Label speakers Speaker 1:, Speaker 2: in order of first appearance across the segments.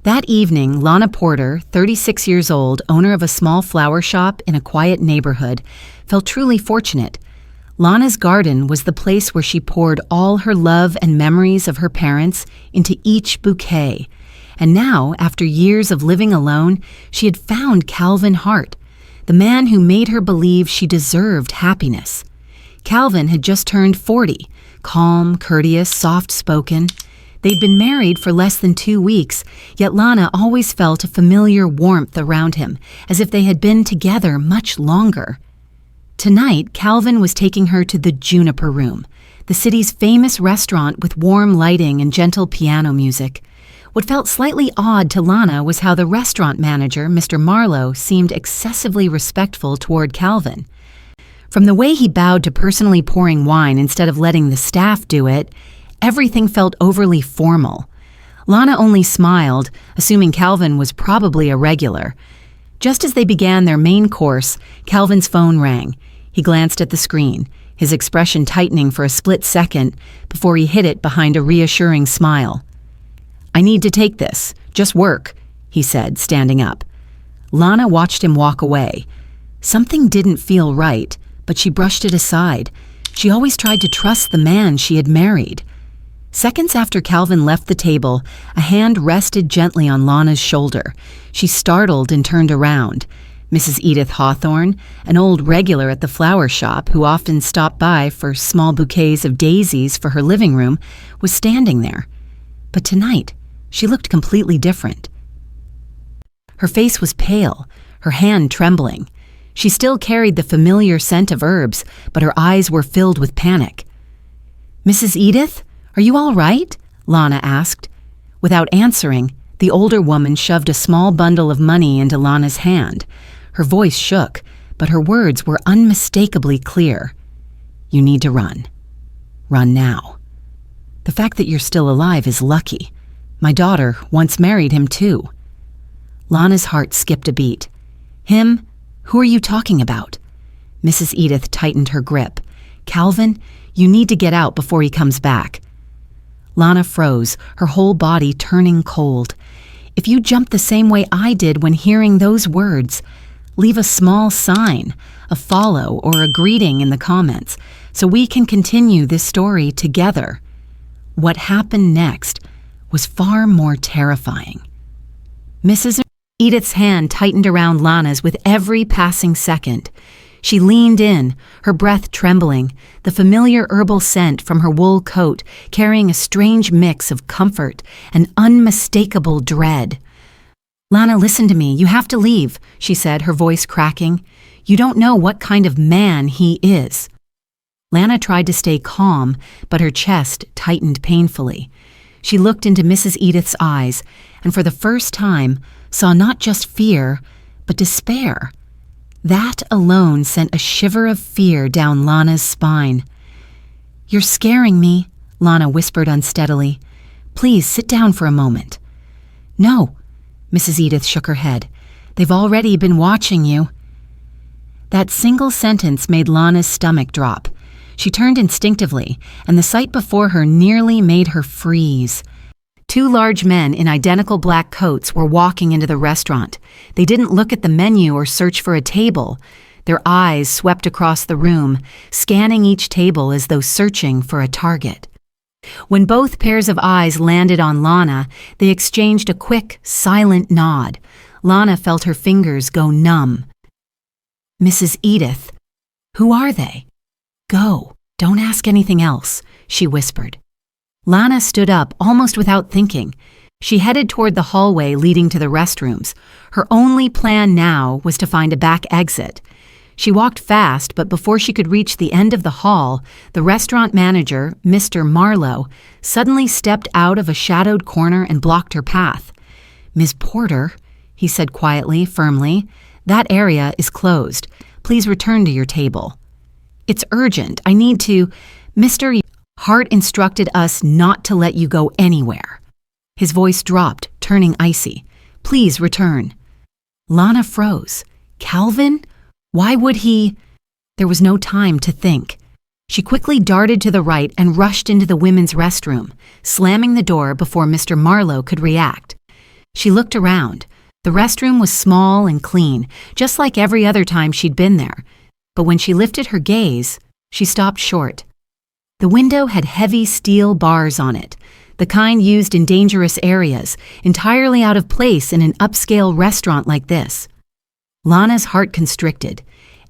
Speaker 1: That evening, Lana Porter, 36 years old, owner of a small flower shop in a quiet neighborhood, felt truly fortunate. Lana's garden was the place where she poured all her love and memories of her parents into each bouquet. And now, after years of living alone, she had found Calvin Hart, the man who made her believe she deserved happiness. Calvin had just turned 40, calm, courteous, soft-spoken. They'd been married for less than 2 weeks, yet Lana always felt a familiar warmth around him, as if they had been together much longer. Tonight, Calvin was taking her to the Juniper Room, the city's famous restaurant with warm lighting and gentle piano music. What felt slightly odd to Lana was how the restaurant manager, Mr. Marlowe, seemed excessively respectful toward Calvin. From the way he bowed to personally pouring wine instead of letting the staff do it, everything felt overly formal. Lana only smiled, assuming Calvin was probably a regular. Just as they began their main course, Calvin's phone rang. He glanced at the screen, his expression tightening for a split second before he hid it behind a reassuring smile. "I need to take this. Just work," he said, standing up. Lana watched him walk away. Something didn't feel right, but she brushed it aside. She always tried to trust the man she had married. Seconds after Calvin left the table, a hand rested gently on Lana's shoulder. She startled and turned around. Mrs. Edith Hawthorne, an old regular at the flower shop who often stopped by for small bouquets of daisies for her living room, was standing there. But tonight, she looked completely different. Her face was pale, her hand trembling. She still carried the familiar scent of herbs, but her eyes were filled with panic. "Mrs. Edith? Are you all right?" Lana asked. Without answering, the older woman shoved a small bundle of money into Lana's hand. Her voice shook, but her words were unmistakably clear. "You need to run. Run now. The fact that you're still alive is lucky. My daughter once married him too." Lana's heart skipped a beat. "Him? Who are you talking about?" Mrs. Edith tightened her grip. "Calvin, you need to get out before he comes back." Lana froze, her whole body turning cold. "If you jumped the same way I did when hearing those words, leave a small sign, a follow, or a greeting in the comments, so we can continue this story together." What happened next was far more terrifying. Mrs. Edith's hand tightened around Lana's with every passing second. She leaned in, her breath trembling, the familiar herbal scent from her wool coat carrying a strange mix of comfort and unmistakable dread. "Lana, listen to me. You have to leave," she said, her voice cracking. "You don't know what kind of man he is." Lana tried to stay calm, but her chest tightened painfully. She looked into Mrs. Edith's eyes, and for the first time saw not just fear, but despair. That alone sent a shiver of fear down Lana's spine. "You're scaring me," Lana whispered unsteadily. "Please sit down for a moment." "No," Mrs. Edith shook her head. "They've already been watching you." That single sentence made Lana's stomach drop. She turned instinctively, and the sight before her nearly made her freeze. 2 large men in identical black coats were walking into the restaurant. They didn't look at the menu or search for a table. Their eyes swept across the room, scanning each table as though searching for a target. When both pairs of eyes landed on Lana, they exchanged a quick, silent nod. Lana felt her fingers go numb. "Mrs. Edith, who are they?" "Go, don't ask anything else," she whispered. Lana stood up almost without thinking. She headed toward the hallway leading to the restrooms. Her only plan now was to find a back exit. She walked fast, but before she could reach the end of the hall, the restaurant manager, Mr. Marlowe, suddenly stepped out of a shadowed corner and blocked her path. "Ms. Porter," he said quietly, firmly, "that area is closed. Please return to your table." "It's urgent. I need to—" "Mr. Hart instructed us not to let you go anywhere." His voice dropped, turning icy. "Please return." Lana froze. Calvin? Why would he? There was no time to think. She quickly darted to the right and rushed into the women's restroom, slamming the door before Mr. Marlowe could react. She looked around. The restroom was small and clean, just like every other time she'd been there. But when she lifted her gaze, she stopped short. The window had heavy steel bars on it, the kind used in dangerous areas, entirely out of place in an upscale restaurant like this. Lana's heart constricted.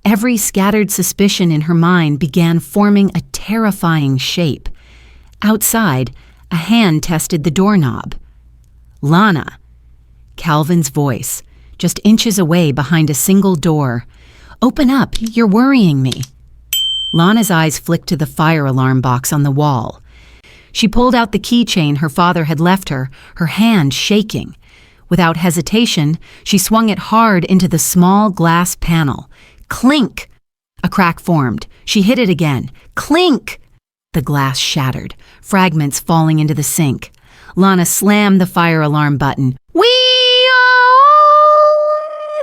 Speaker 1: Every scattered suspicion in her mind began forming a terrifying shape. Outside, a hand tested the doorknob. "Lana." Calvin's voice, just inches away behind a single door. "Open up, you're worrying me." Lana's eyes flicked to the fire alarm box on the wall. She pulled out the keychain her father had left her, her hand shaking. Without hesitation, she swung it hard into the small glass panel. Clink! A crack formed. She hit it again. Clink! The glass shattered, fragments falling into the sink. Lana slammed the fire alarm button.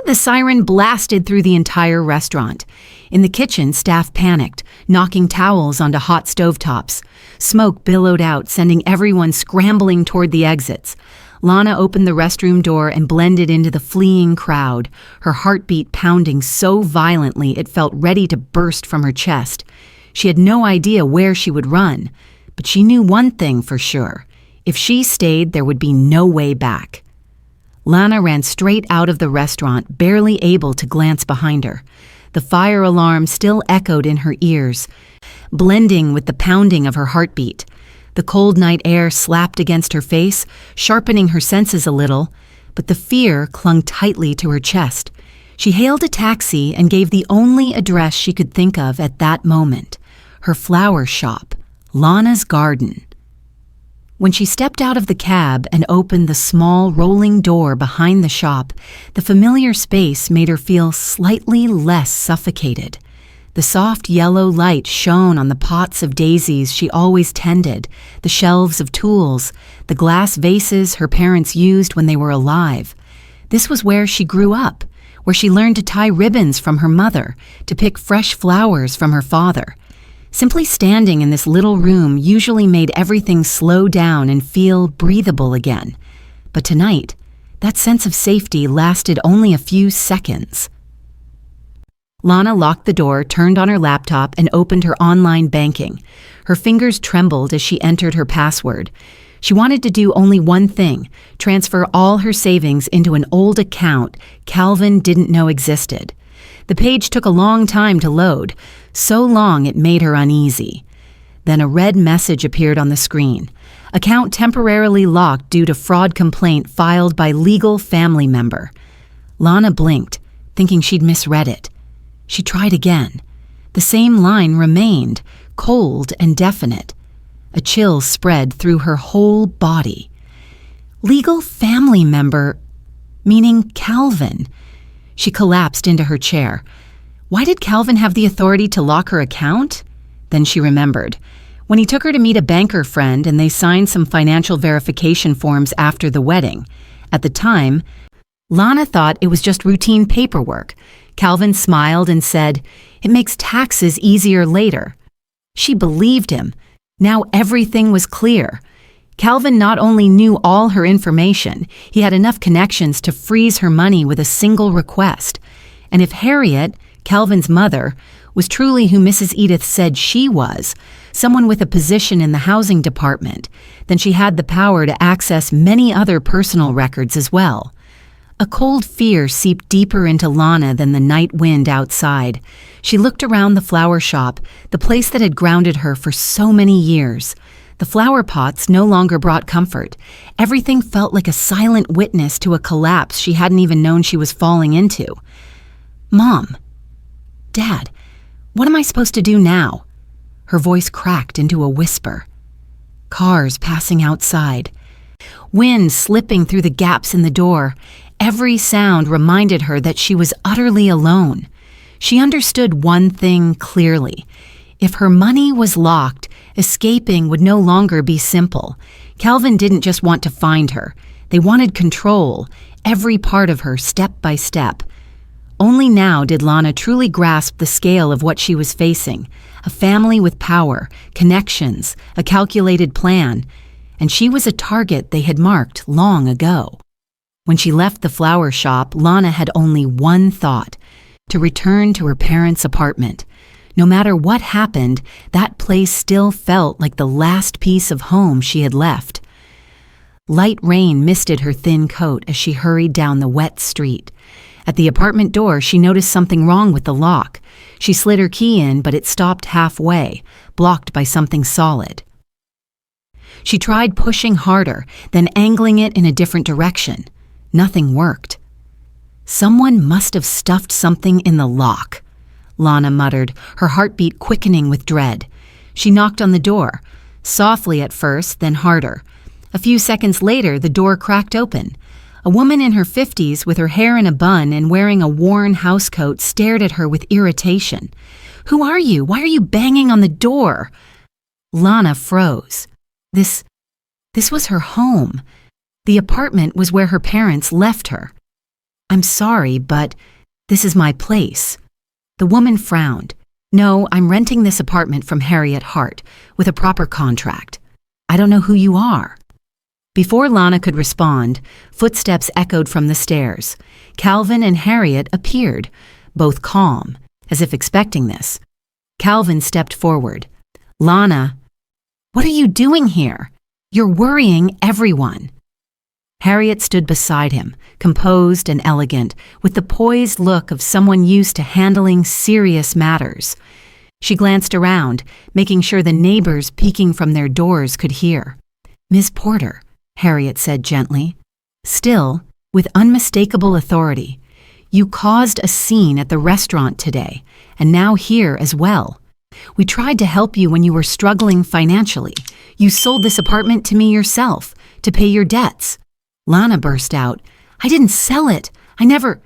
Speaker 1: The siren blasted through the entire restaurant. In the kitchen, staff panicked, knocking towels onto hot stovetops. Smoke billowed out, sending everyone scrambling toward the exits. Lana opened the restroom door and blended into the fleeing crowd, her heartbeat pounding so violently it felt ready to burst from her chest. She had no idea where she would run, but she knew one thing for sure. If she stayed, there would be no way back. Lana ran straight out of the restaurant, barely able to glance behind her. The fire alarm still echoed in her ears, blending with the pounding of her heartbeat. The cold night air slapped against her face, sharpening her senses a little, but the fear clung tightly to her chest. She hailed a taxi and gave the only address she could think of at that moment, her flower shop, Lana's garden. When she stepped out of the cab and opened the small rolling door behind the shop, the familiar space made her feel slightly less suffocated. The soft yellow light shone on the pots of daisies she always tended, the shelves of tools, the glass vases her parents used when they were alive. This was where she grew up, where she learned to tie ribbons from her mother, to pick fresh flowers from her father. Simply standing in this little room usually made everything slow down and feel breathable again. But tonight, that sense of safety lasted only a few seconds. Lana locked the door, turned on her laptop, and opened her online banking. Her fingers trembled as she entered her password. She wanted to do only one thing, transfer all her savings into an old account Calvin didn't know existed. The page took a long time to load, so long it made her uneasy. Then a red message appeared on the screen. Account temporarily locked due to fraud complaint filed by legal family member. Lana blinked, thinking she'd misread it. She tried again. The same line remained, cold and definite. A chill spread through her whole body. Legal family member, meaning Calvin. She collapsed into her chair. Why did Calvin have the authority to lock her account? Then she remembered. When he took her to meet a banker friend and they signed some financial verification forms after the wedding. At the time, Lana thought it was just routine paperwork. Calvin smiled and said, "It makes taxes easier later." She believed him. Now everything was clear. Calvin not only knew all her information, he had enough connections to freeze her money with a single request. And if Harriet, Calvin's mother, was truly who Mrs. Edith said she was, someone with a position in the housing department, then she had the power to access many other personal records as well. A cold fear seeped deeper into Lana than the night wind outside. She looked around the flower shop, the place that had grounded her for so many years. The flower pots no longer brought comfort. Everything felt like a silent witness to a collapse she hadn't even known she was falling into. "Mom, Dad, what am I supposed to do now?" Her voice cracked into a whisper. Cars passing outside. Wind slipping through the gaps in the door. Every sound reminded her that she was utterly alone. She understood one thing clearly. If her money was locked, escaping would no longer be simple. Calvin didn't just want to find her. They wanted control, every part of her, step by step. Only now did Lana truly grasp the scale of what she was facing. A family with power, connections, a calculated plan. And she was a target they had marked long ago. When she left the flower shop, Lana had only one thought: to return to her parents' apartment. No matter what happened, that place still felt like the last piece of home she had left. Light rain misted her thin coat as she hurried down the wet street. At the apartment door, she noticed something wrong with the lock. She slid her key in, but it stopped halfway, blocked by something solid. She tried pushing harder, then angling it in a different direction. Nothing worked. Someone must have stuffed something in the lock, Lana muttered, her heartbeat quickening with dread. She knocked on the door, softly at first, then harder. A few seconds later, the door cracked open. A woman in her 50s with her hair in a bun and wearing a worn housecoat stared at her with irritation. "Who are you? Why are you banging on the door?" Lana froze. This was her home. The apartment was where her parents left her. "I'm sorry, but this is my place." The woman frowned. "No, I'm renting this apartment from Harriet Hart, with a proper contract. I don't know who you are." Before Lana could respond, footsteps echoed from the stairs. Calvin and Harriet appeared, both calm, as if expecting this. Calvin stepped forward. "Lana, what are you doing here? You're worrying everyone." Harriet stood beside him, composed and elegant, with the poised look of someone used to handling serious matters. She glanced around, making sure the neighbors peeking from their doors could hear. "Miss Porter," Harriet said gently, still with unmistakable authority, "you caused a scene at the restaurant today, and now here as well. We tried to help you when you were struggling financially. You sold this apartment to me yourself, to pay your debts." Lana burst out, "I didn't sell it. I never—"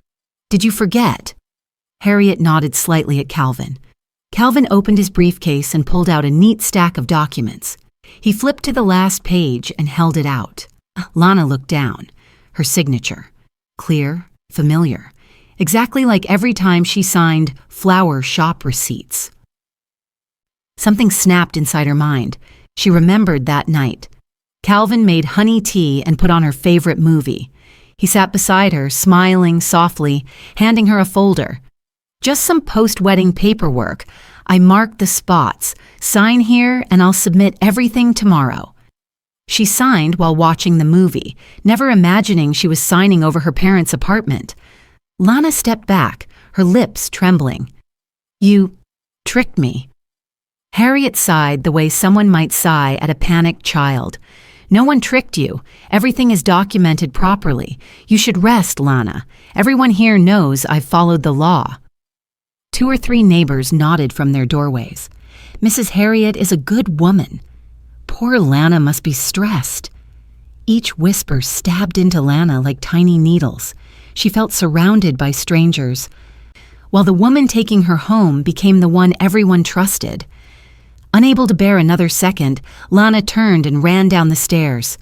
Speaker 1: "Did you forget?" Harriet nodded slightly at Calvin. Calvin opened his briefcase and pulled out a neat stack of documents. He flipped to the last page and held it out. Lana looked down. Her signature. Clear, familiar. Exactly like every time she signed flower shop receipts. Something snapped inside her mind. She remembered that night. Calvin made honey tea and put on her favorite movie. He sat beside her, smiling softly, handing her a folder. "Just some post-wedding paperwork. I marked the spots. Sign here and I'll submit everything tomorrow." She signed while watching the movie, never imagining she was signing over her parents' apartment. Lana stepped back, her lips trembling. "You tricked me." Harriet sighed the way someone might sigh at a panicked child. "No one tricked you. Everything is documented properly. You should rest, Lana. Everyone here knows I've followed the law." 2 or 3 neighbors nodded from their doorways. "Mrs. Harriet is a good woman. Poor Lana must be stressed." Each whisper stabbed into Lana like tiny needles. She felt surrounded by strangers, while the woman taking her home became the one everyone trusted. Unable to bear another second, Lana turned and ran down the stairs.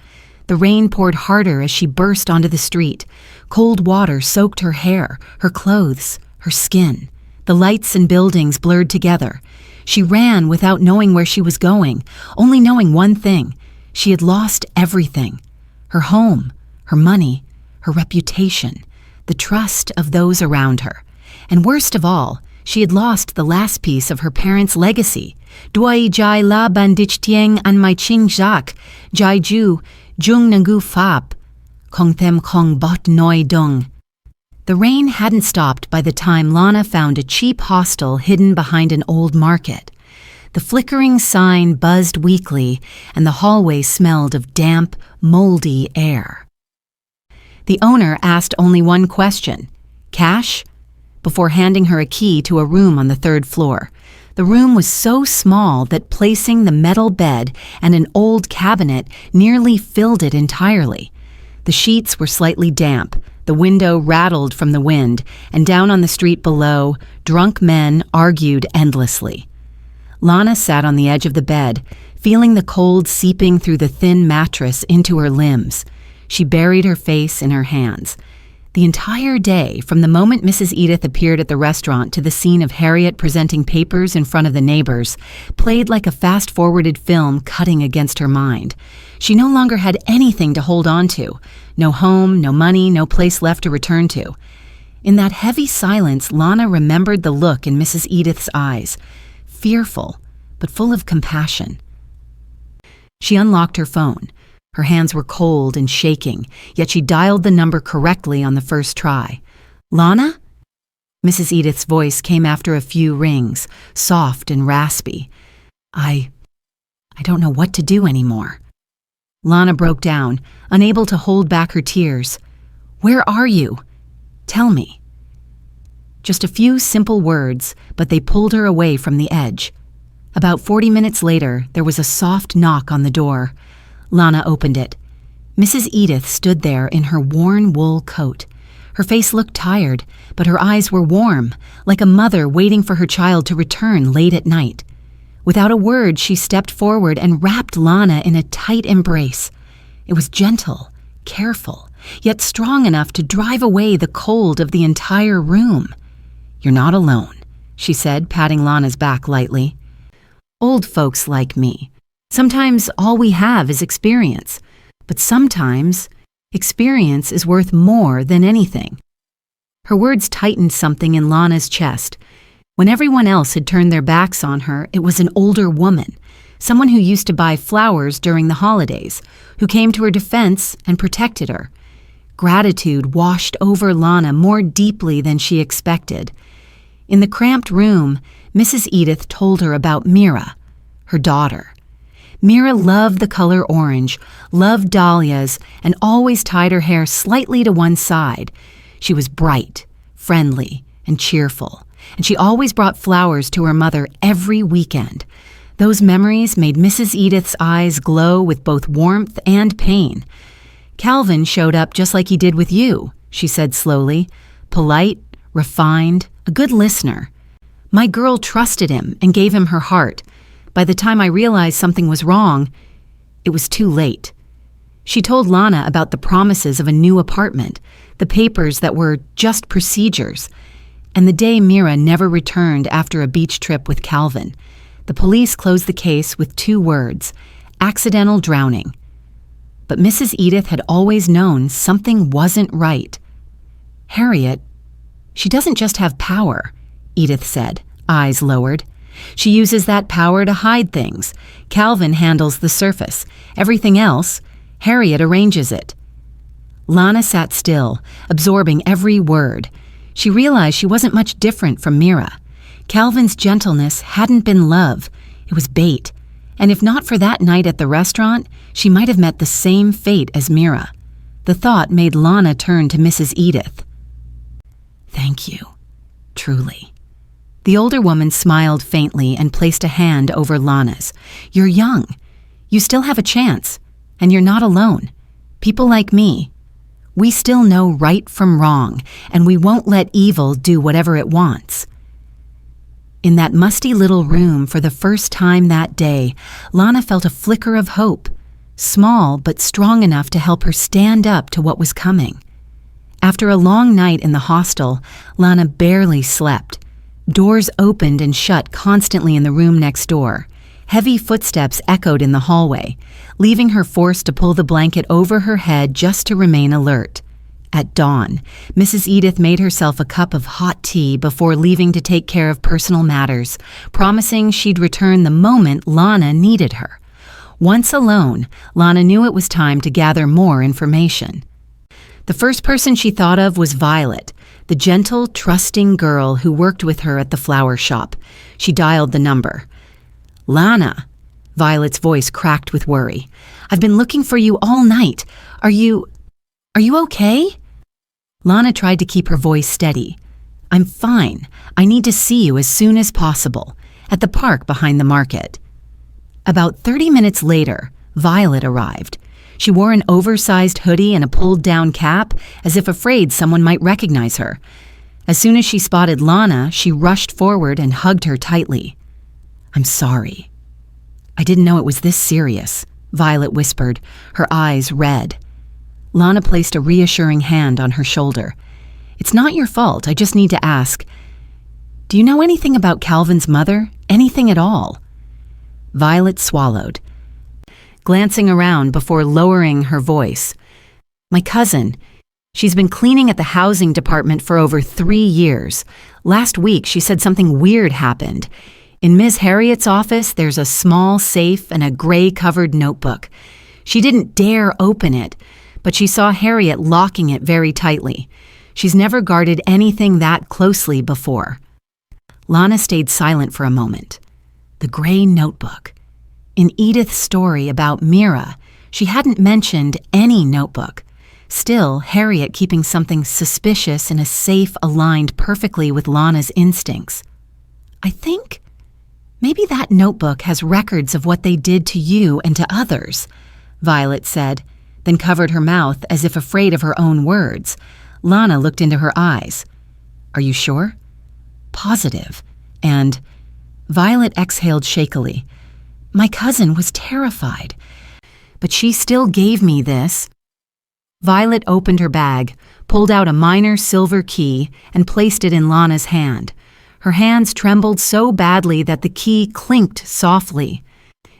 Speaker 1: The rain poured harder as she burst onto the street. Cold water soaked her hair, her clothes, her skin. The lights and buildings blurred together. She ran without knowing where she was going, only knowing one thing. She had lost everything. Her home, her money, her reputation, the trust of those around her. And worst of all, she had lost the last piece of her parents' legacy. "Dwai jai la bandich tieng an mai ching jak, jai ju, jung nangu fap, kong them kong bot noi dung." The rain hadn't stopped by the time Lana found a cheap hostel hidden behind an old market. The flickering sign buzzed weakly, and the hallway smelled of damp, moldy air. The owner asked only one question: "Cash?" before handing her a key to a room on the 3rd floor. The room was so small that placing the metal bed and an old cabinet nearly filled it entirely. The sheets were slightly damp. The window rattled from the wind, and down on the street below, drunk men argued endlessly. Lana sat on the edge of the bed, feeling the cold seeping through the thin mattress into her limbs. She buried her face in her hands. The entire day, from the moment Mrs. Edith appeared at the restaurant to the scene of Harriet presenting papers in front of the neighbors, played like a fast-forwarded film cutting against her mind. She no longer had anything to hold on to. No home, no money, no place left to return to. In that heavy silence, Lana remembered the look in Mrs. Edith's eyes, fearful, but full of compassion. She unlocked her phone. Her hands were cold and shaking, yet she dialed the number correctly on the first try. "Lana?" Mrs. Edith's voice came after a few rings, soft and raspy. I don't know what to do anymore." Lana broke down, unable to hold back her tears. "Where are you? Tell me." Just a few simple words, but they pulled her away from the edge. About 40 minutes later, there was a soft knock on the door. Lana opened it. Mrs. Edith stood there in her worn wool coat. Her face looked tired, but her eyes were warm, like a mother waiting for her child to return late at night. Without a word, she stepped forward and wrapped Lana in a tight embrace. It was gentle, careful, yet strong enough to drive away the cold of the entire room. "You're not alone," she said, patting Lana's back lightly. "Old folks like me. Sometimes all we have is experience, but sometimes experience is worth more than anything." Her words tightened something in Lana's chest. When everyone else had turned their backs on her, it was an older woman, someone who used to buy flowers during the holidays, who came to her defense and protected her. Gratitude washed over Lana more deeply than she expected. In the cramped room, Mrs. Edith told her about Mira, her daughter. Mira loved the color orange, loved dahlias, and always tied her hair slightly to one side. She was bright, friendly, and cheerful, and she always brought flowers to her mother every weekend. Those memories made Mrs. Edith's eyes glow with both warmth and pain. "Calvin showed up just like he did with you," she said slowly. "Polite, refined, a good listener. My girl trusted him and gave him her heart. By the time I realized something was wrong, it was too late." She told Lana about the promises of a new apartment, the papers that were just procedures, and the day Mira never returned after a beach trip with Calvin. The police closed the case with 2 words: accidental drowning. But Mrs. Edith had always known something wasn't right. "Harriet, she doesn't just have power," Edith said, eyes lowered. "She uses that power to hide things. Calvin handles the surface. Everything else, Harriet arranges it." Lana sat still, absorbing every word. She realized she wasn't much different from Mira. Calvin's gentleness hadn't been love. It was bait. And if not for that night at the restaurant, she might have met the same fate as Mira. The thought made Lana turn to Mrs. Edith. "Thank you, truly." The older woman smiled faintly and placed a hand over Lana's. "You're young. You still have a chance. And you're not alone. People like me, we still know right from wrong, and we won't let evil do whatever it wants." In that musty little room for the first time that day, Lana felt a flicker of hope, small but strong enough to help her stand up to what was coming. After a long night in the hostel, Lana barely slept. Doors opened and shut constantly in the room next door. Heavy footsteps echoed in the hallway, leaving her forced to pull the blanket over her head just to remain alert. At dawn, Mrs. Edith made herself a cup of hot tea before leaving to take care of personal matters, promising she'd return the moment Lana needed her. Once alone, Lana knew it was time to gather more information. The first person she thought of was Violet, the gentle, trusting girl who worked with her at the flower shop. She dialed the number. "Lana," Violet's voice cracked with worry. "I've been looking for you all night. Are you okay?" Lana tried to keep her voice steady. "I'm fine. I need to see you as soon as possible, at the park behind the market." About 30 minutes later, Violet arrived. She wore an oversized hoodie and a pulled-down cap, as if afraid someone might recognize her. As soon as she spotted Lana, she rushed forward and hugged her tightly. "I'm sorry. I didn't know it was this serious," Violet whispered, her eyes red. Lana placed a reassuring hand on her shoulder. "It's not your fault. I just need to ask. Do you know anything about Calvin's mother? Anything at all?" Violet swallowed, glancing around before lowering her voice. "My cousin. She's been cleaning at the housing department for over 3 years. Last week, she said something weird happened. In Ms. Harriet's office, there's a small safe and a gray-covered notebook. She didn't dare open it, but she saw Harriet locking it very tightly. She's never guarded anything that closely before." Lana stayed silent for a moment. The gray notebook. In Edith's story about Mira, she hadn't mentioned any notebook. Still, Harriet keeping something suspicious in a safe aligned perfectly with Lana's instincts. "I think maybe that notebook has records of what they did to you and to others," Violet said, then covered her mouth as if afraid of her own words. Lana looked into her eyes. "Are you sure?" "Positive." And Violet exhaled shakily. "My cousin was terrified, but she still gave me this." Violet opened her bag, pulled out a minor silver key, and placed it in Lana's hand. Her hands trembled so badly that the key clinked softly.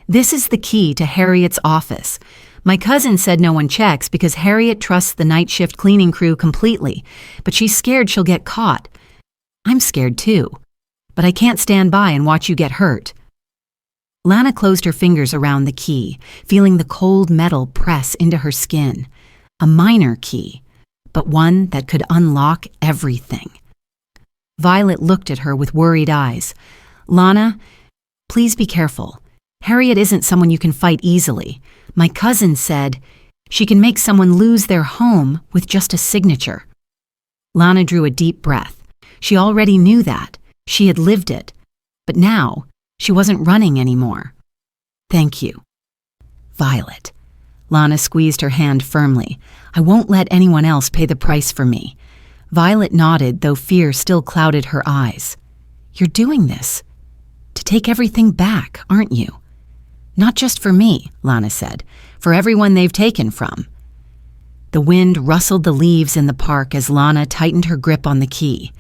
Speaker 1: "This is the key to Harriet's office. My cousin said no one checks because Harriet trusts the night shift cleaning crew completely, but she's scared she'll get caught. I'm scared too, but I can't stand by and watch you get hurt." Lana closed her fingers around the key, feeling the cold metal press into her skin. A minor key, but one that could unlock everything. Violet looked at her with worried eyes. "Lana, please be careful. Harriet isn't someone you can fight easily. My cousin said she can make someone lose their home with just a signature." Lana drew a deep breath. She already knew that. She had lived it. But now, she wasn't running anymore. "Thank you." "Violet." Lana squeezed her hand firmly. "I won't let anyone else pay the price for me." Violet nodded, though fear still clouded her eyes. "You're doing this to take everything back, aren't you?" "Not just for me," Lana said. "For everyone they've taken from." The wind rustled the leaves in the park as Lana tightened her grip on the key.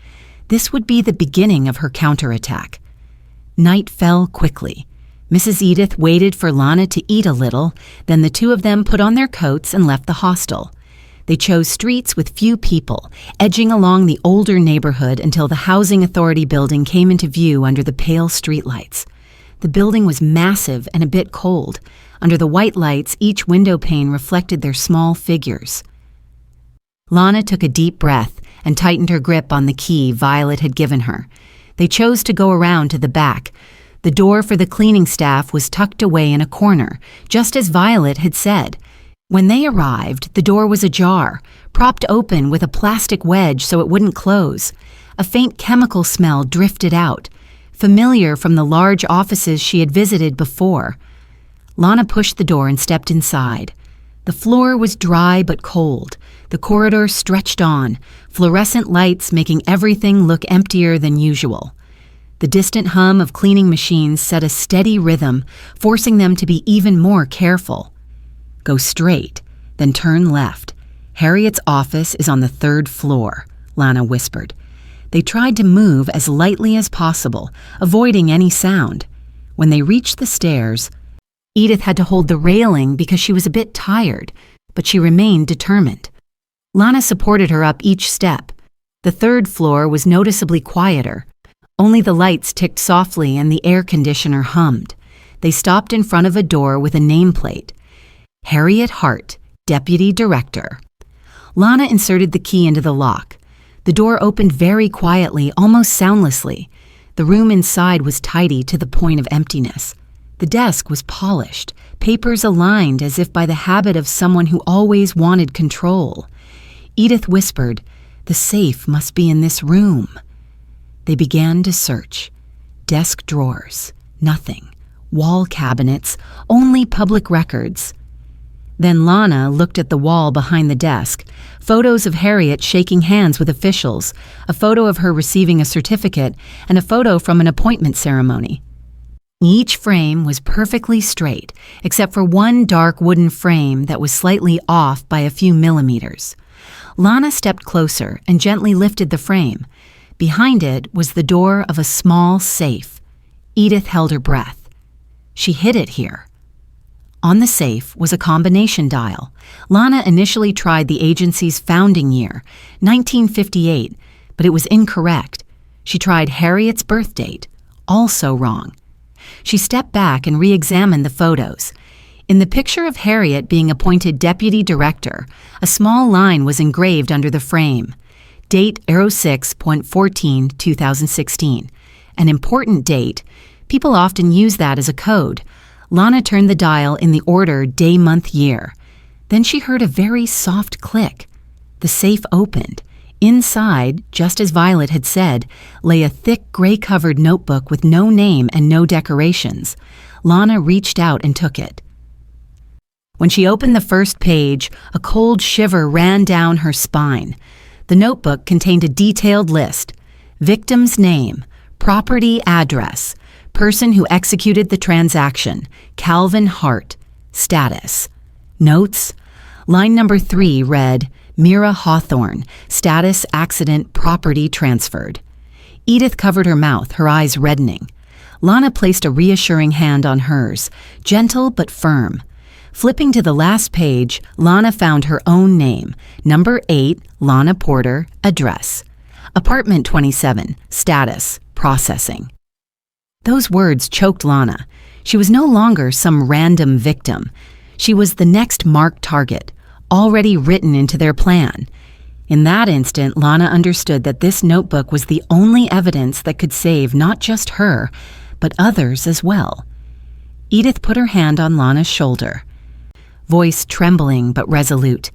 Speaker 1: This would be the beginning of her counterattack. Night fell quickly. Mrs. Edith waited for Lana to eat a little, then the two of them put on their coats and left the hostel. They chose streets with few people, edging along the older neighborhood until the Housing Authority building came into view under the pale streetlights. The building was massive and a bit cold. Under the white lights, each window pane reflected their small figures. Lana took a deep breath and tightened her grip on the key Violet had given her. They chose to go around to the back. The door for the cleaning staff was tucked away in a corner, just as Violet had said. When they arrived, the door was ajar, propped open with a plastic wedge so it wouldn't close. A faint chemical smell drifted out, familiar from the large offices she had visited before. Lana pushed the door and stepped inside. The floor was dry but cold. The corridor stretched on, fluorescent lights making everything look emptier than usual. The distant hum of cleaning machines set a steady rhythm, forcing them to be even more careful. "Go straight, then turn left. Harriet's office is on the 3rd floor," Lana whispered. They tried to move as lightly as possible, avoiding any sound. When they reached the stairs, Edith had to hold the railing because she was a bit tired, but she remained determined. Lana supported her up each step. The 3rd floor was noticeably quieter. Only the lights ticked softly and the air conditioner hummed. They stopped in front of a door with a nameplate. Harriet Hart, Deputy Director. Lana inserted the key into the lock. The door opened very quietly, almost soundlessly. The room inside was tidy to the point of emptiness. The desk was polished, papers aligned as if by the habit of someone who always wanted control. Edith whispered, "The safe must be in this room." They began to search. Desk drawers, nothing. Wall cabinets, only public records. Then Lana looked at the wall behind the desk, photos of Harriet shaking hands with officials, a photo of her receiving a certificate, and a photo from an appointment ceremony. Each frame was perfectly straight, except for one dark wooden frame that was slightly off by a few millimeters. Lana stepped closer and gently lifted the frame. Behind it was the door of a small safe. Edith held her breath. She hid it here. On the safe was a combination dial. Lana initially tried the agency's founding year, 1958, but it was incorrect. She tried Harriet's birth date, also wrong. She stepped back and re-examined the photos. In the picture of Harriet being appointed deputy director, a small line was engraved under the frame. Date 06.14/2016. An important date. People often use that as a code. Lana turned the dial in the order day, month, year. Then she heard a very soft click. The safe opened. Inside, just as Violet had said, lay a thick gray-covered notebook with no name and no decorations. Lana reached out and took it. When she opened the first page, a cold shiver ran down her spine. The notebook contained a detailed list: victim's name, property address, person who executed the transaction, Calvin Hart, status. Notes: line number 3 read, Mira Hawthorne, status accident, property transferred. Edith covered her mouth, her eyes reddening. Lana placed a reassuring hand on hers, gentle but firm. Flipping to the last page, Lana found her own name, number 8, Lana Porter, address. Apartment 27, status, processing. Those words choked Lana. She was no longer some random victim. She was the next marked target, already written into their plan. In that instant, Lana understood that this notebook was the only evidence that could save not just her, but others as well. Edith put her hand on Lana's shoulder. Voice trembling but resolute.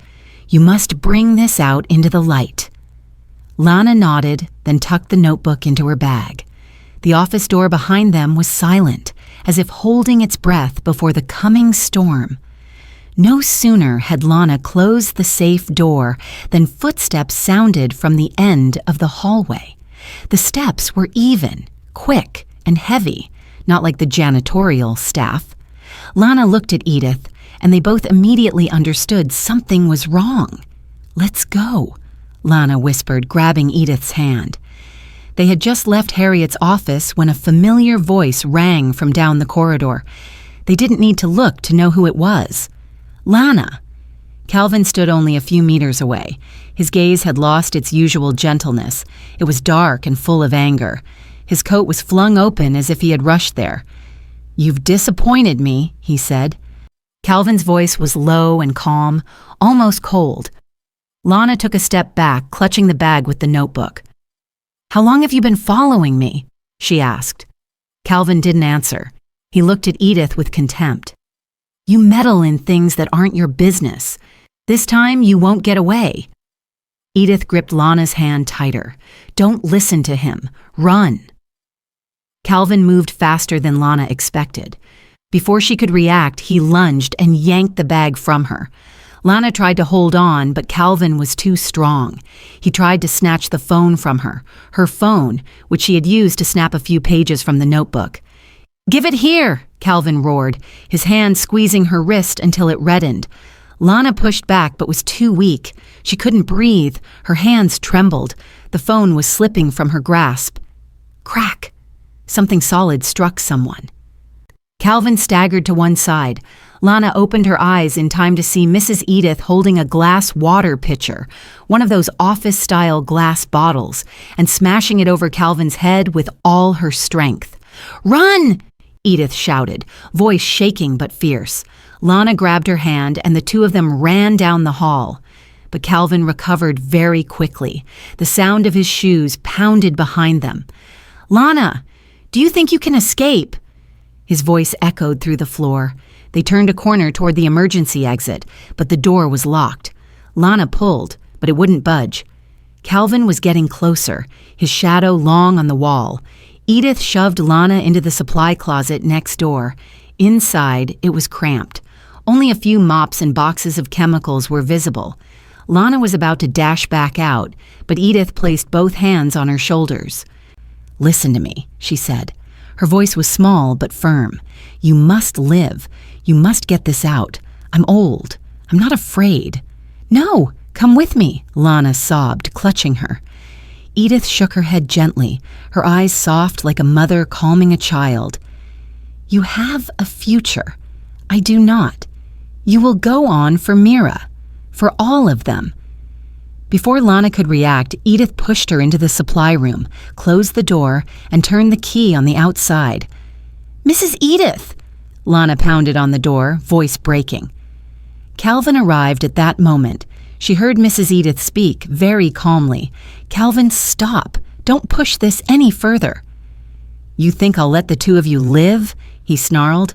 Speaker 1: You must bring this out into the light. Lana nodded, then tucked the notebook into her bag. The office door behind them was silent, as if holding its breath before the coming storm. No sooner had Lana closed the safe door than footsteps sounded from the end of the hallway. The steps were even, quick, and heavy, not like the janitorial staff. Lana looked at Edith, and they both immediately understood something was wrong. Let's go, Lana whispered, grabbing Edith's hand. They had just left Harriet's office when a familiar voice rang from down the corridor. They didn't need to look to know who it was. Lana! Calvin stood only a few meters away. His gaze had lost its usual gentleness. It was dark and full of anger. His coat was flung open as if he had rushed there. You've disappointed me, he said. Calvin's voice was low and calm, almost cold. Lana took a step back, clutching the bag with the notebook. How long have you been following me? She asked. Calvin didn't answer. He looked at Edith with contempt. You meddle in things that aren't your business. This time you won't get away. Edith gripped Lana's hand tighter. Don't listen to him. Run. Calvin moved faster than Lana expected. Before she could react, he lunged and yanked the bag from her. Lana tried to hold on, but Calvin was too strong. He tried to snatch the phone from her phone, which she had used to snap a few pages from the notebook. Give it here, Calvin roared, his hand squeezing her wrist until it reddened. Lana pushed back but was too weak. She couldn't breathe. Her hands trembled. The phone was slipping from her grasp. Crack! Something solid struck someone. Calvin staggered to one side. Lana opened her eyes in time to see Mrs. Edith holding a glass water pitcher, one of those office-style glass bottles, and smashing it over Calvin's head with all her strength. Run! Edith shouted, voice shaking but fierce. Lana grabbed her hand and the two of them ran down the hall. But Calvin recovered very quickly. The sound of his shoes pounded behind them. Lana, do you think you can escape? His voice echoed through the floor. They turned a corner toward the emergency exit, but the door was locked. Lana pulled, but it wouldn't budge. Calvin was getting closer, his shadow long on the wall. Edith shoved Lana into the supply closet next door. Inside, it was cramped. Only a few mops and boxes of chemicals were visible. Lana was about to dash back out, but Edith placed both hands on her shoulders. Listen to me, she said. Her voice was small but firm. "You must live. You must get this out. I'm old. I'm not afraid." "No, come with me," Lana sobbed, clutching her. Edith shook her head gently, her eyes soft like a mother calming a child. "You have a future. I do not. You will go on for Mira, for all of them." Before Lana could react, Edith pushed her into the supply room, closed the door, and turned the key on the outside. "Mrs. Edith!" Lana pounded on the door, voice breaking. Calvin arrived at that moment. She heard Mrs. Edith speak very calmly. "Calvin, stop. Don't push this any further." "You think I'll let the two of you live?" he snarled.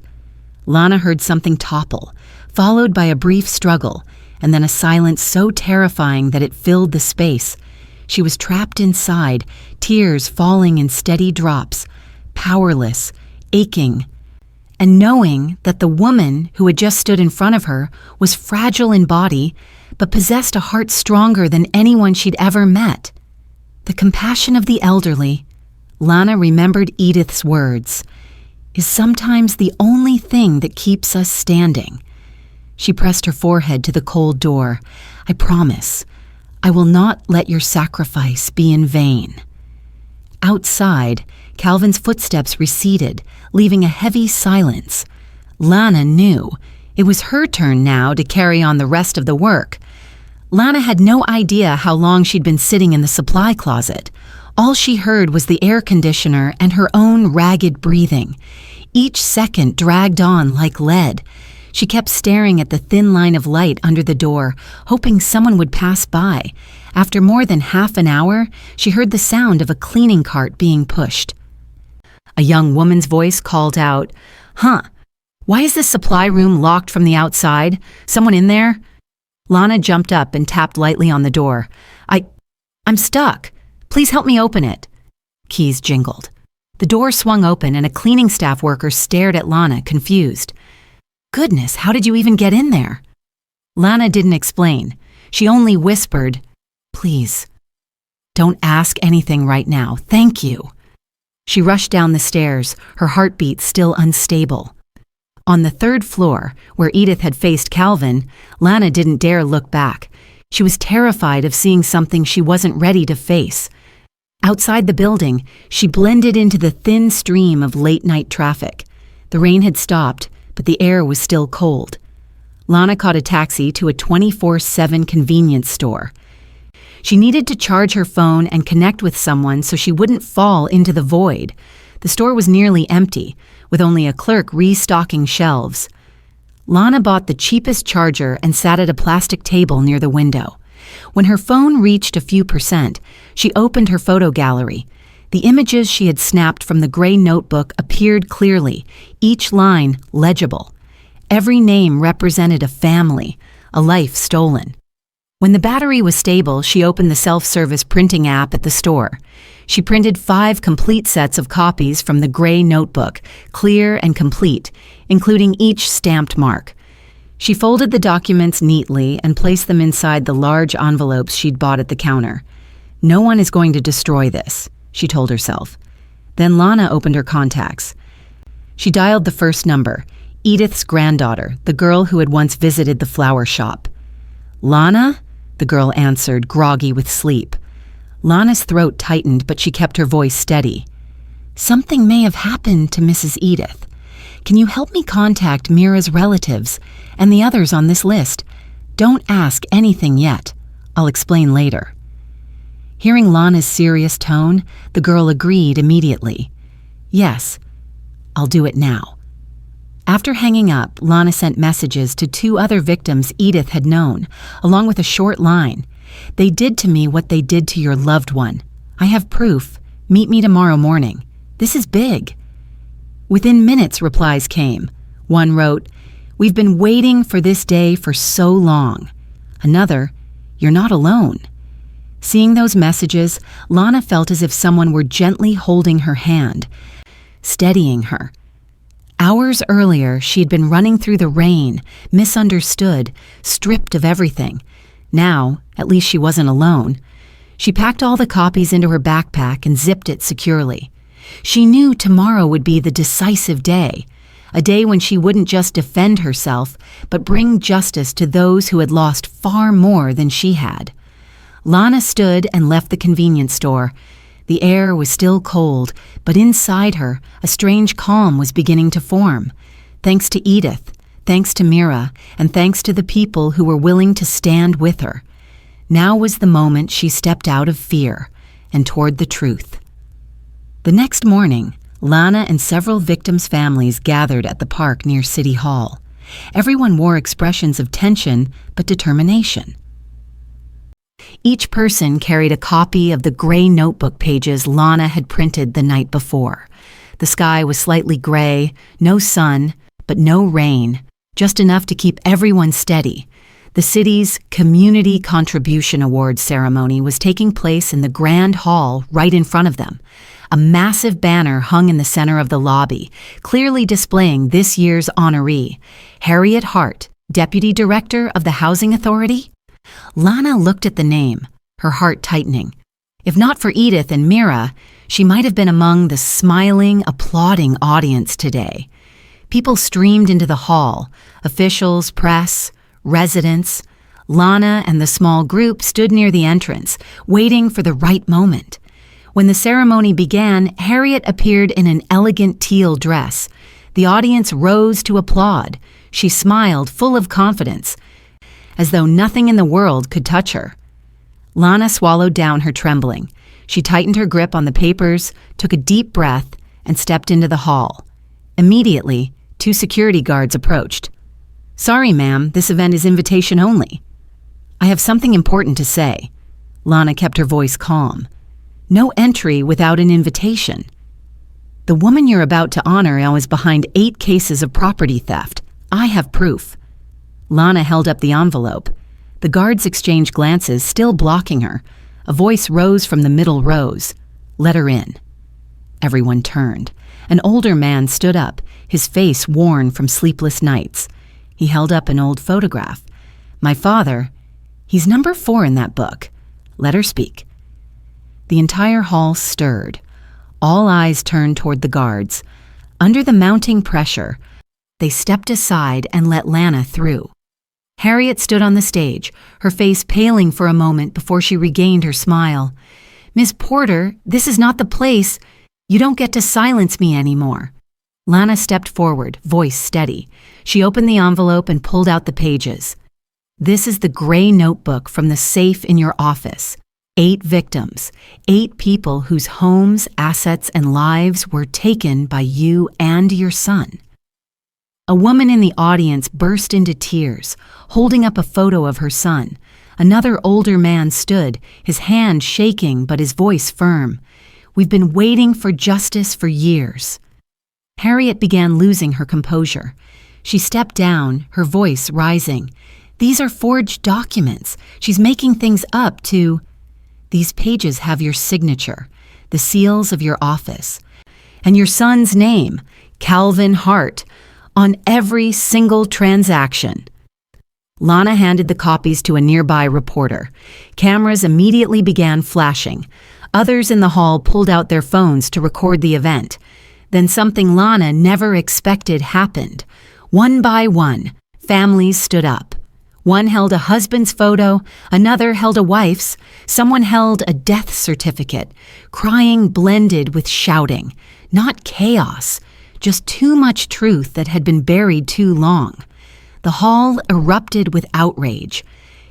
Speaker 1: Lana heard something topple, followed by a brief struggle, and then a silence so terrifying that it filled the space. She was trapped inside, tears falling in steady drops, powerless, aching, and knowing that the woman who had just stood in front of her was fragile in body, but possessed a heart stronger than anyone she'd ever met. The compassion of the elderly, Lana remembered Edith's words, is sometimes the only thing that keeps us standing. She pressed her forehead to the cold door. "I promise, I will not let your sacrifice be in vain." Outside, Calvin's footsteps receded, leaving a heavy silence. Lana knew. It was her turn now to carry on the rest of the work. Lana had no idea how long she'd been sitting in the supply closet. All she heard was the air conditioner and her own ragged breathing. Each second dragged on like lead. She kept staring at the thin line of light under the door, hoping someone would pass by. After more than half an hour, she heard the sound of a cleaning cart being pushed. A young woman's voice called out, "Huh, why is this supply room locked from the outside? Someone in there?" Lana jumped up and tapped lightly on the door. I'm stuck. Please help me open it." Keys jingled. The door swung open and a cleaning staff worker stared at Lana, confused. "Goodness, how did you even get in there?" Lana didn't explain. She only whispered, "Please, don't ask anything right now. Thank you." She rushed down the stairs, her heartbeat still unstable. On the third floor, where Edith had faced Calvin, Lana didn't dare look back. She was terrified of seeing something she wasn't ready to face. Outside the building, she blended into the thin stream of late-night traffic. The rain had stopped, but the air was still cold. Lana caught a taxi to a 24/7 convenience store. She needed to charge her phone and connect with someone so she wouldn't fall into the void. The store was nearly empty, with only a clerk restocking shelves. Lana bought the cheapest charger and sat at a plastic table near the window. When her phone reached a few percent, she opened her photo gallery. The images she had snapped from the gray notebook appeared clearly, each line legible. Every name represented a family, a life stolen. When the battery was stable, she opened the self-service printing app at the store. She printed 5 complete sets of copies from the gray notebook, clear and complete, including each stamped mark. She folded the documents neatly and placed them inside the large envelopes she'd bought at the counter. "No one is going to destroy this," she told herself. Then Lana opened her contacts. She dialed the first number, Edith's granddaughter, the girl who had once visited the flower shop. "Lana?" the girl answered, groggy with sleep. Lana's throat tightened, but she kept her voice steady. "Something may have happened to Mrs. Edith. Can you help me contact Mira's relatives and the others on this list? Don't ask anything yet. I'll explain later." Hearing Lana's serious tone, the girl agreed immediately. "Yes, I'll do it now." After hanging up, Lana sent messages to 2 other victims Edith had known, along with a short line. "They did to me what they did to your loved one. I have proof. Meet me tomorrow morning. This is big." Within minutes, replies came. One wrote, "We've been waiting for this day for so long." Another, "You're not alone." Seeing those messages, Lana felt as if someone were gently holding her hand, steadying her. Hours earlier, she'd been running through the rain, misunderstood, stripped of everything. Now, at least she wasn't alone. She packed all the copies into her backpack and zipped it securely. She knew tomorrow would be the decisive day, a day when she wouldn't just defend herself, but bring justice to those who had lost far more than she had. Lana stood and left the convenience store. The air was still cold, but inside her, a strange calm was beginning to form. Thanks to Edith, thanks to Mira, and thanks to the people who were willing to stand with her. Now was the moment she stepped out of fear and toward the truth. The next morning, Lana and several victims' families gathered at the park near City Hall. Everyone wore expressions of tension but determination. Each person carried a copy of the gray notebook pages Lana had printed the night before. The sky was slightly gray, no sun, but no rain, just enough to keep everyone steady. The city's Community Contribution Award ceremony was taking place in the Grand Hall right in front of them. A massive banner hung in the center of the lobby, clearly displaying this year's honoree, Harriet Hart, Deputy Director of the Housing Authority. Lana looked at the name, her heart tightening. If not for Edith and Mira, she might have been among the smiling, applauding audience today. People streamed into the hall, officials, press, residents. Lana and the small group stood near the entrance, waiting for the right moment. When the ceremony began, Harriet appeared in an elegant teal dress. The audience rose to applaud. She smiled, full of confidence, as though nothing in the world could touch her. Lana swallowed down her trembling. She tightened her grip on the papers, took a deep breath, and stepped into the hall. Immediately, 2 security guards approached. "Sorry, ma'am, this event is invitation only." "I have something important to say." Lana kept her voice calm. "No entry without an invitation. The woman you're about to honor now is behind 8 cases of property theft. I have proof." Lana held up the envelope. The guards exchanged glances, still blocking her. A voice rose from the middle rows. "Let her in." Everyone turned. An older man stood up, his face worn from sleepless nights. He held up an old photograph. "My father, he's number 4 in that book. Let her speak." The entire hall stirred. All eyes turned toward the guards. Under the mounting pressure, they stepped aside and let Lana through. Harriet stood on the stage, her face paling for a moment before she regained her smile. "Miss Porter, this is not the place. You don't get to silence me anymore." Lana stepped forward, voice steady. She opened the envelope and pulled out the pages. "This is the gray notebook from the safe in your office. 8 victims, 8 people whose homes, assets, and lives were taken by you and your son." A woman in the audience burst into tears, holding up a photo of her son. Another older man stood, his hand shaking but his voice firm. "We've been waiting for justice for years." Harriet began losing her composure. She stepped down, her voice rising. "These are forged documents. She's making things up to... These pages have your signature, the seals of your office, and your son's name, Calvin Hart, on every single transaction." Lana handed the copies to a nearby reporter. Cameras immediately began flashing. Others in the hall pulled out their phones to record the event. Then something Lana never expected happened. One by one, families stood up. One held a husband's photo, another held a wife's, someone held a death certificate. Crying blended with shouting. Not chaos, just too much truth that had been buried too long. The hall erupted with outrage.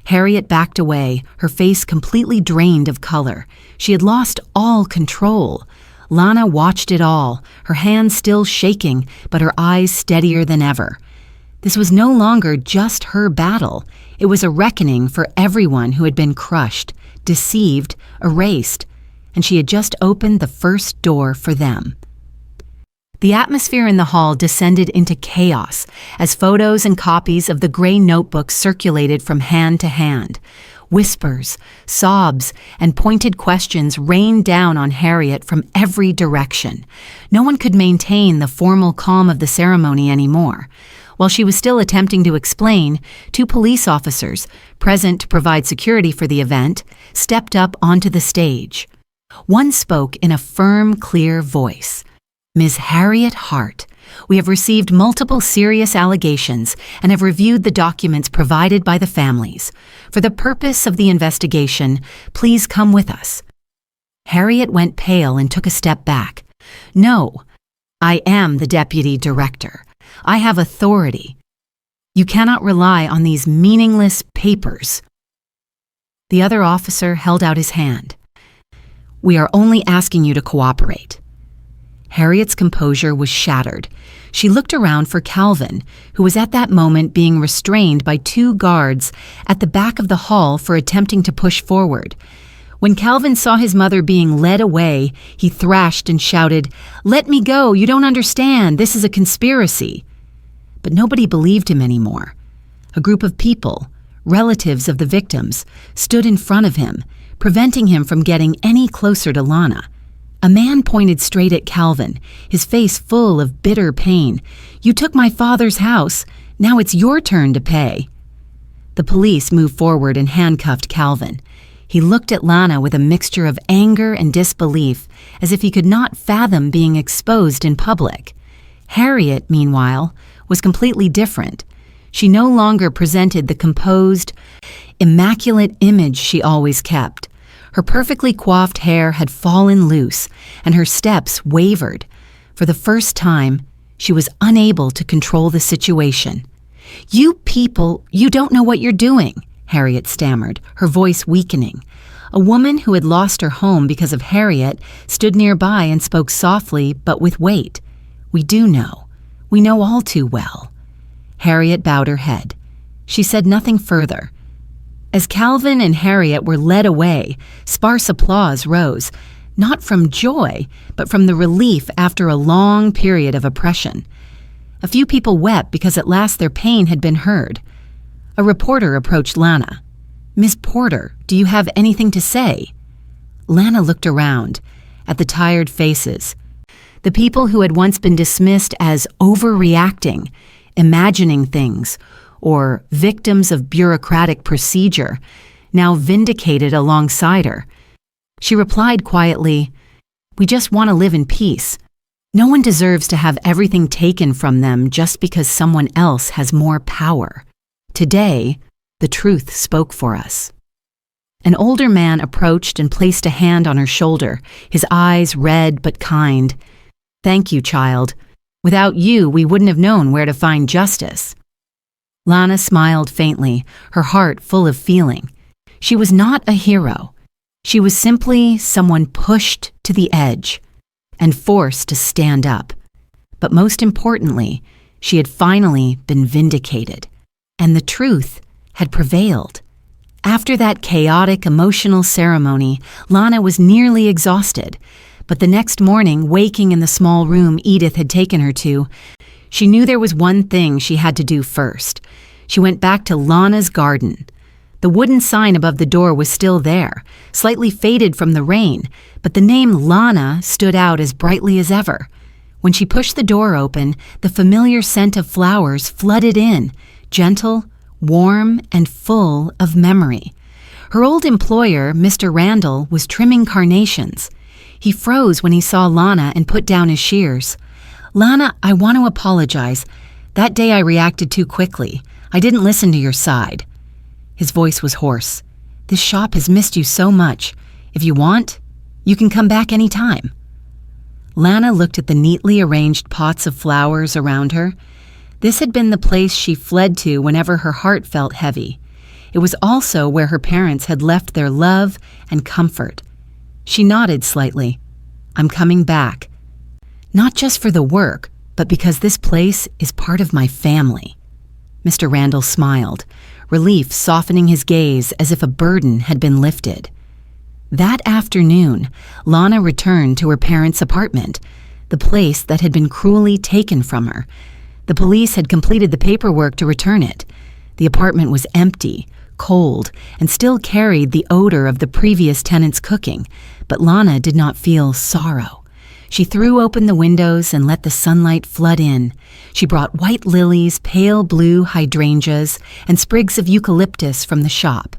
Speaker 1: Harriet backed away, her face completely drained of color. She had lost all control. Lana watched it all, her hands still shaking, but her eyes steadier than ever. This was no longer just her battle. It was a reckoning for everyone who had been crushed, deceived, erased, and she had just opened the first door for them. The atmosphere in the hall descended into chaos as photos and copies of the gray notebook circulated from hand to hand. Whispers, sobs, and pointed questions rained down on Harriet from every direction. No one could maintain the formal calm of the ceremony anymore. While she was still attempting to explain, 2 police officers, present to provide security for the event, stepped up onto the stage. One spoke in a firm, clear voice. "Ms. Harriet Hart, we have received multiple serious allegations and have reviewed the documents provided by the families. For the purpose of the investigation, please come with us." Harriet went pale and took a step back. "No, I am the deputy director. I have authority. You cannot rely on these meaningless papers." The other officer held out his hand. "We are only asking you to cooperate." Harriet's composure was shattered. She looked around for Calvin, who was at that moment being restrained by two guards at the back of the hall for attempting to push forward. When Calvin saw his mother being led away, he thrashed and shouted, "Let me go, you don't understand, this is a conspiracy." But nobody believed him anymore. A group of people, relatives of the victims, stood in front of him, preventing him from getting any closer to Lana. A man pointed straight at Calvin, his face full of bitter pain. "You took my father's house. Now it's your turn to pay." The police moved forward and handcuffed Calvin. He looked at Lana with a mixture of anger and disbelief, as if he could not fathom being exposed in public. Harriet, meanwhile, was completely different. She no longer presented the composed, immaculate image she always kept. Her perfectly coiffed hair had fallen loose, and her steps wavered. For the first time, she was unable to control the situation. "You people, you don't know what you're doing," Harriet stammered, her voice weakening. A woman who had lost her home because of Harriet stood nearby and spoke softly but with weight. "We do know. We know all too well." Harriet bowed her head. She said nothing further. As Calvin and Harriet were led away, sparse applause rose, not from joy, but from the relief after a long period of oppression. A few people wept because at last their pain had been heard. A reporter approached Lana. "Miss Porter, do you have anything to say?" Lana looked around, at the tired faces. The people who had once been dismissed as overreacting, imagining things, or victims of bureaucratic procedure, now vindicated alongside her. She replied quietly, "We just want to live in peace. No one deserves to have everything taken from them just because someone else has more power. Today, the truth spoke for us." An older man approached and placed a hand on her shoulder, his eyes red but kind. "Thank you, child. Without you, we wouldn't have known where to find justice." Lana smiled faintly, her heart full of feeling. She was not a hero. She was simply someone pushed to the edge and forced to stand up. But most importantly, she had finally been vindicated, and the truth had prevailed. After that chaotic, emotional ceremony, Lana was nearly exhausted. But the next morning, waking in the small room Edith had taken her to, she knew there was one thing she had to do first. She went back to Lana's garden. The wooden sign above the door was still there, slightly faded from the rain, but the name Lana stood out as brightly as ever. When she pushed the door open, the familiar scent of flowers flooded in, gentle, warm, and full of memory. Her old employer, Mr. Randall, was trimming carnations. He froze when he saw Lana and put down his shears. "Lana, I want to apologize. That day I reacted too quickly. I didn't listen to your side." His voice was hoarse. "This shop has missed you so much. If you want, you can come back any time." Lana looked at the neatly arranged pots of flowers around her. This had been the place she fled to whenever her heart felt heavy. It was also where her parents had left their love and comfort. She nodded slightly. "I'm coming back. Not just for the work, but because this place is part of my family." Mr. Randall smiled, relief softening his gaze as if a burden had been lifted. That afternoon, Lana returned to her parents' apartment, the place that had been cruelly taken from her. The police had completed the paperwork to return it. The apartment was empty, cold, and still carried the odor of the previous tenant's cooking, but Lana did not feel sorrow. She threw open the windows and let the sunlight flood in. She brought white lilies, pale blue hydrangeas, and sprigs of eucalyptus from the shop.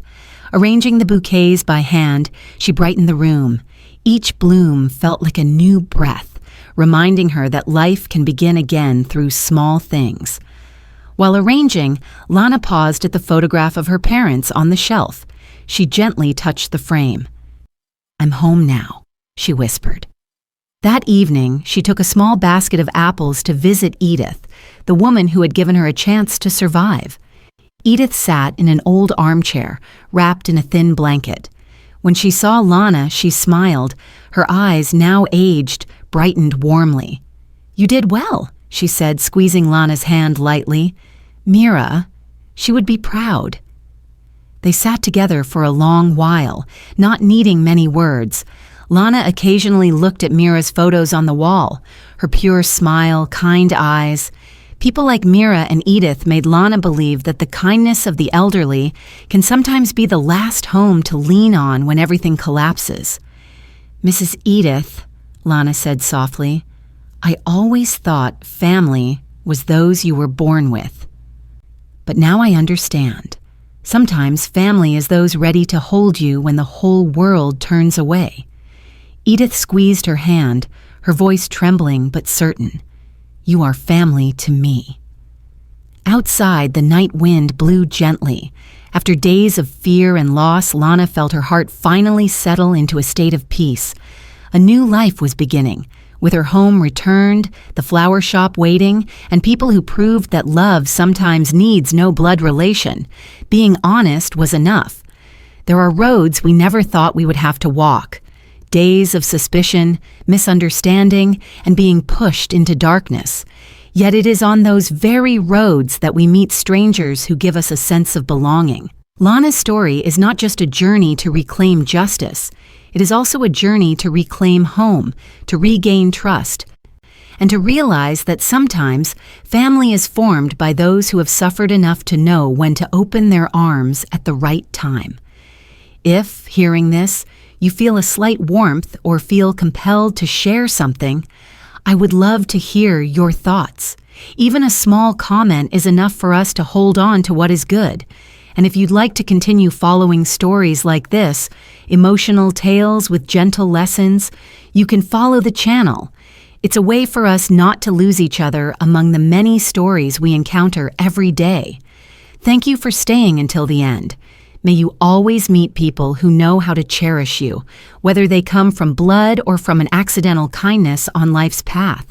Speaker 1: Arranging the bouquets by hand, she brightened the room. Each bloom felt like a new breath, reminding her that life can begin again through small things. While arranging, Lana paused at the photograph of her parents on the shelf. She gently touched the frame. "I'm home now," she whispered. That evening, she took a small basket of apples to visit Edith, the woman who had given her a chance to survive. Edith sat in an old armchair, wrapped in a thin blanket. When she saw Lana, she smiled. Her eyes, now aged, brightened warmly. "You did well," she said, squeezing Lana's hand lightly. "Mira, she would be proud." They sat together for a long while, not needing many words. Lana occasionally looked at Mira's photos on the wall, her pure smile, kind eyes. People like Mira and Edith made Lana believe that the kindness of the elderly can sometimes be the last home to lean on when everything collapses. "Mrs. Edith," Lana said softly, "I always thought family was those you were born with. But now I understand. Sometimes family is those ready to hold you when the whole world turns away." Edith squeezed her hand, her voice trembling but certain. "You are family to me." Outside, the night wind blew gently. After days of fear and loss, Lana felt her heart finally settle into a state of peace. A new life was beginning, with her home returned, the flower shop waiting, and people who proved that love sometimes needs no blood relation. Being honest was enough. There are roads we never thought we would have to walk. Days of suspicion, misunderstanding, and being pushed into darkness. Yet it is on those very roads that we meet strangers who give us a sense of belonging. Lana's story is not just a journey to reclaim justice. It is also a journey to reclaim home, to regain trust, and to realize that sometimes family is formed by those who have suffered enough to know when to open their arms at the right time. If, hearing this, you feel a slight warmth or feel compelled to share something, I would love to hear your thoughts. Even a small comment is enough for us to hold on to what is good. And if you'd like to continue following stories like this, emotional tales with gentle lessons, you can follow the channel. It's a way for us not to lose each other among the many stories we encounter every day. Thank you for staying until the end. May you always meet people who know how to cherish you, whether they come from blood or from an accidental kindness on life's path.